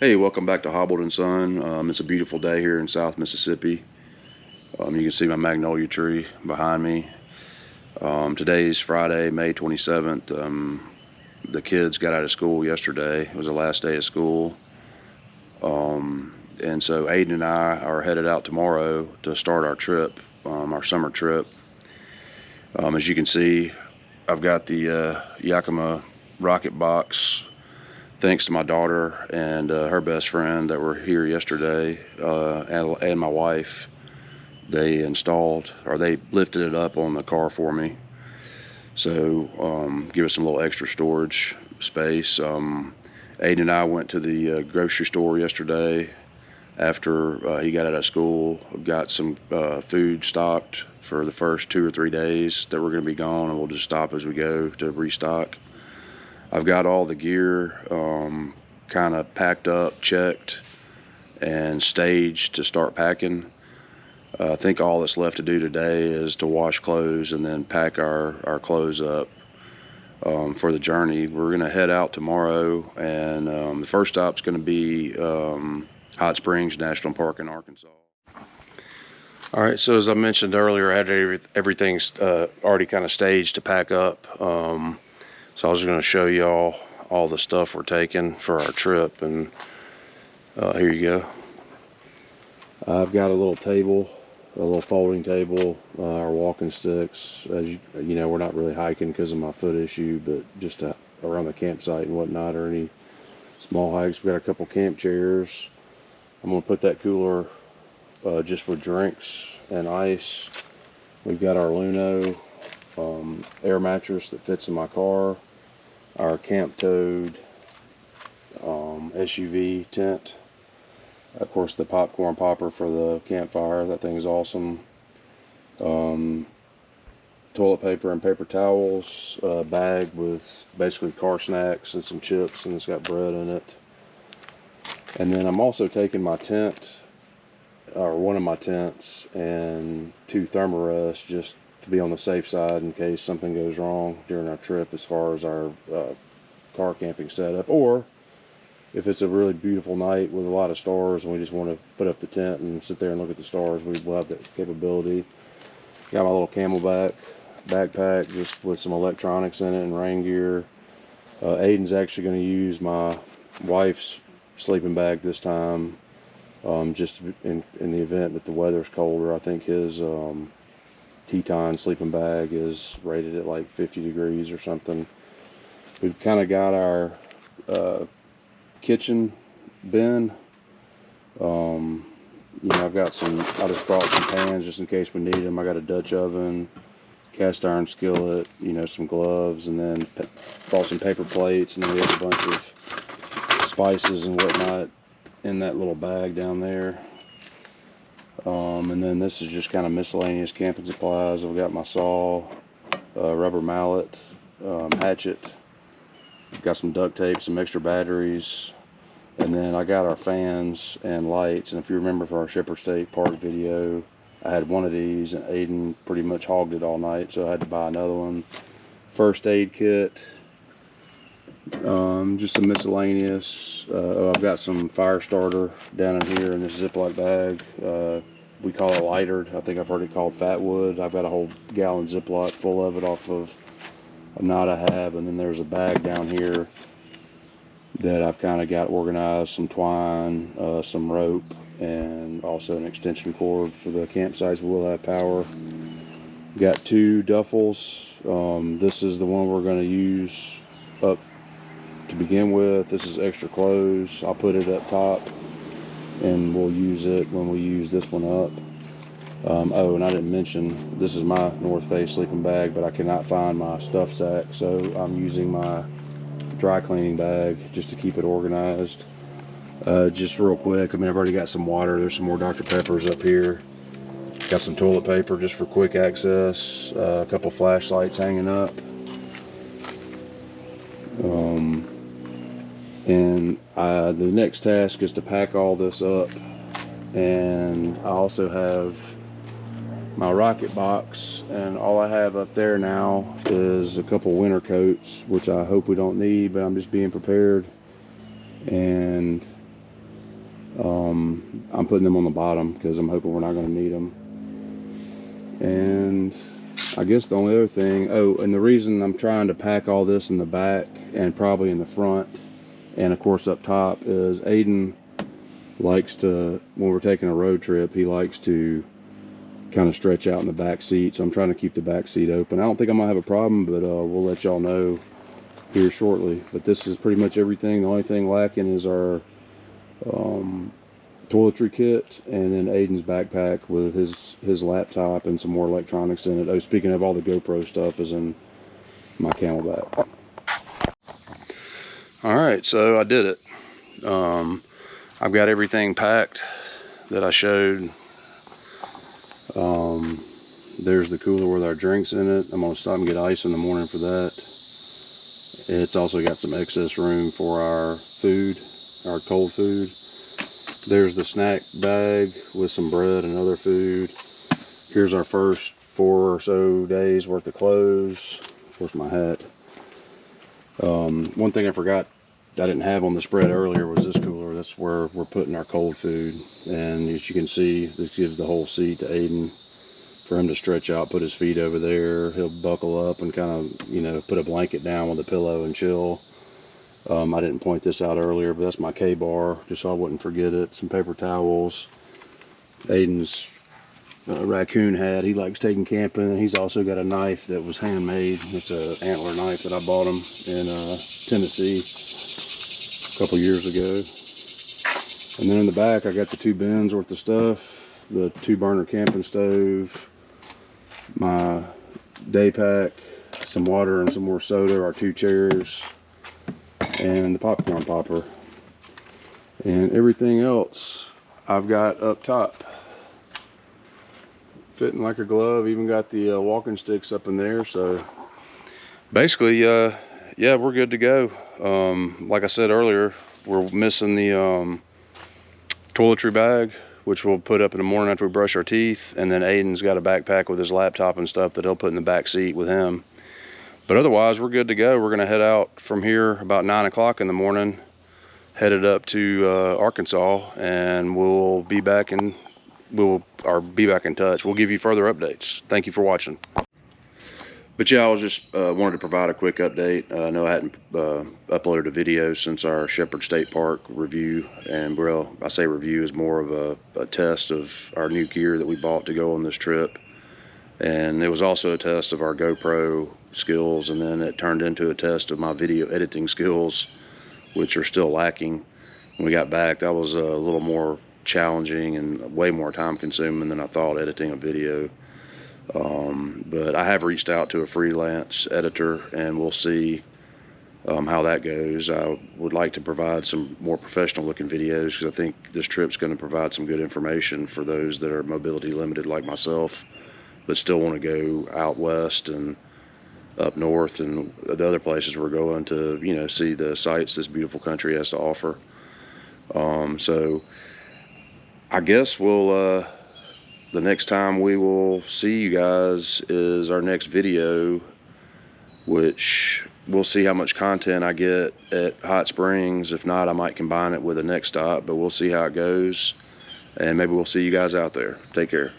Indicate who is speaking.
Speaker 1: Hey, welcome back to Hobbled & Son. It's a beautiful day here in South Mississippi. You can see my magnolia tree behind me. Today's Friday, May 27th. The kids got out of school yesterday. It was the last day of school. And so Aiden and I are headed out tomorrow to start our trip, our summer trip. As you can see, I've got the Yakima rocket box, thanks to my daughter and her best friend that were here yesterday, and my wife. They installed, or they lifted it up on the car for me, so give us some little extra storage space. Aiden and I went to the grocery store yesterday after he got out of school. Got some food stocked for the first 2 or 3 days that we're going to be gone, and we'll just stop as we go to restock. I've got all the gear kind of packed up, checked, and staged to start packing. I think all that's left to do today is to wash clothes and then pack our clothes up for the journey. We're going to head out tomorrow, and the first stop's going to be Hot Springs National Park in Arkansas. All right, so as I mentioned earlier, I had everything already kind of staged to pack up. So I was going to show y'all all the stuff we're taking for our trip, and here you go. I've got a little table, a little folding table, our walking sticks. As you know, we're not really hiking because of my foot issue, but just around the campsite and whatnot, or any small hikes. We've got a couple camp chairs. I'm going to put that cooler just for drinks and ice. We've got our Luno air mattress that fits in my car, our camp towed SUV tent, of course the popcorn popper for the campfire. That thing's awesome. Toilet paper and paper towels, a bag with basically car snacks and some chips, and it's got bread in it. And then I'm also taking my tent, or one of my tents, and 2 thermarests just to be on the safe side in case something goes wrong during our trip as far as our car camping setup, or if it's a really beautiful night with a lot of stars and we just want to put up the tent and sit there and look at the stars, we will have that capability. Got my little Camelback backpack just with some electronics in it and rain gear. Aiden's actually going to use my wife's sleeping bag this time, just in the event that the weather's colder. I think his Teton sleeping bag is rated at like 50 degrees or something. We've kind of got our kitchen bin. I've got I just brought some pans just in case we need them. I got a Dutch oven, cast iron skillet, some gloves, and then brought some paper plates, and then we have a bunch of spices and whatnot in that little bag down there. And then this is just kind of miscellaneous camping supplies. I've got my saw, rubber mallet, hatchet, got some duct tape, some extra batteries, and then I got our fans and lights. And if you remember for our Shepherd State Park video, I had one of these, and Aiden pretty much hogged it all night, so I had to buy another one. First aid kit, just some miscellaneous. I've got some fire starter down in here in this Ziploc bag. We call it lightered. I think I've heard it called fatwood. I've got a whole gallon Ziploc full of it off of a knot I have, and then there's a bag down here that I've kind of got organized, some twine, some rope, and also an extension cord for the campsites. We'll have power. Got 2 duffels. This is the one we're going to use up to begin with. This is extra clothes. I'll put it up top, and we'll use it when we use this one up. And I didn't mention, this is my North Face sleeping bag, but I cannot find my stuff sack, so I'm using my dry cleaning bag just to keep it organized. Just real quick, I've already got some water. There's some more Dr. Peppers up here. Got some toilet paper just for quick access. A couple flashlights hanging up. And the next task is to pack all this up. And I also have my rocket box, and all I have up there now is a couple winter coats, which I hope we don't need, but I'm just being prepared. And I'm putting them on the bottom because I'm hoping we're not going to need them. And I guess the only other thing, oh, and the reason I'm trying to pack all this in the back and probably in the front and of course up top is Aiden likes to, when we're taking a road trip, he likes to kind of stretch out in the back seat. So I'm trying to keep the back seat open. I don't think I'm gonna have a problem, but we'll let y'all know here shortly. But this is pretty much everything. The only thing lacking is our toiletry kit, and then Aiden's backpack with his laptop and some more electronics in it. Oh, speaking of, all the GoPro stuff is in my Camelback. All right, so I did it. I've got everything packed that I showed. There's the cooler with our drinks in it. I'm gonna stop and get ice in the morning for that. It's also got some excess room for our food, our cold food. There's the snack bag with some bread and other food. Here's our first 4 or so days worth of clothes. Where's my hat? One thing I forgot I didn't have on the spread earlier was this cooler. That's where we're putting our cold food. And as you can see, this gives the whole seat to Aiden for him to stretch out, put his feet over there. He'll buckle up and kind of, you know, put a blanket down with a pillow and chill. I didn't point this out earlier, but that's my K-bar, just so I wouldn't forget it. Some paper towels. Aiden's raccoon hat. He likes taking camping, and he's also got a knife that was handmade. It's an antler knife that I bought him in Tennessee a couple years ago. And then in the back, I got the 2 bins worth of stuff, the 2-burner camping stove, my day pack, some water and some more soda, our 2 chairs, and the popcorn popper. And everything else I've got up top, fitting like a glove. Even got the walking sticks up in there. So basically, yeah, we're good to go. Like I said earlier, we're missing the toiletry bag, which we'll put up in the morning after we brush our teeth. And then Aiden's got a backpack with his laptop and stuff that he'll put in the back seat with him. But otherwise, we're good to go. We're gonna head out from here about 9 o'clock in the morning, headed up to Arkansas, and we'll be back in touch. We'll give you further updates. Thank you for watching. But yeah, I was just wanted to provide a quick update. I know I hadn't uploaded a video since our Shepherd State Park review, and well, I say review is more of a test of our new gear that we bought to go on this trip. And it was also a test of our GoPro skills, and then it turned into a test of my video editing skills, which are still lacking. When we got back, that was a little more challenging and way more time consuming than I thought, editing a video. But I have reached out to a freelance editor, and we'll see how that goes. I would like to provide some more professional looking videos, because I think this trip's going to provide some good information for those that are mobility limited like myself, but still want to go out west and up north and the other places we're going to, you know, see the sights this beautiful country has to offer. So I guess we'll the next time we will see you guys is our next video, which we'll see how much content I get at Hot Springs. If not, I might combine it with the next stop, but we'll see how it goes, and maybe we'll see you guys out there. Take care.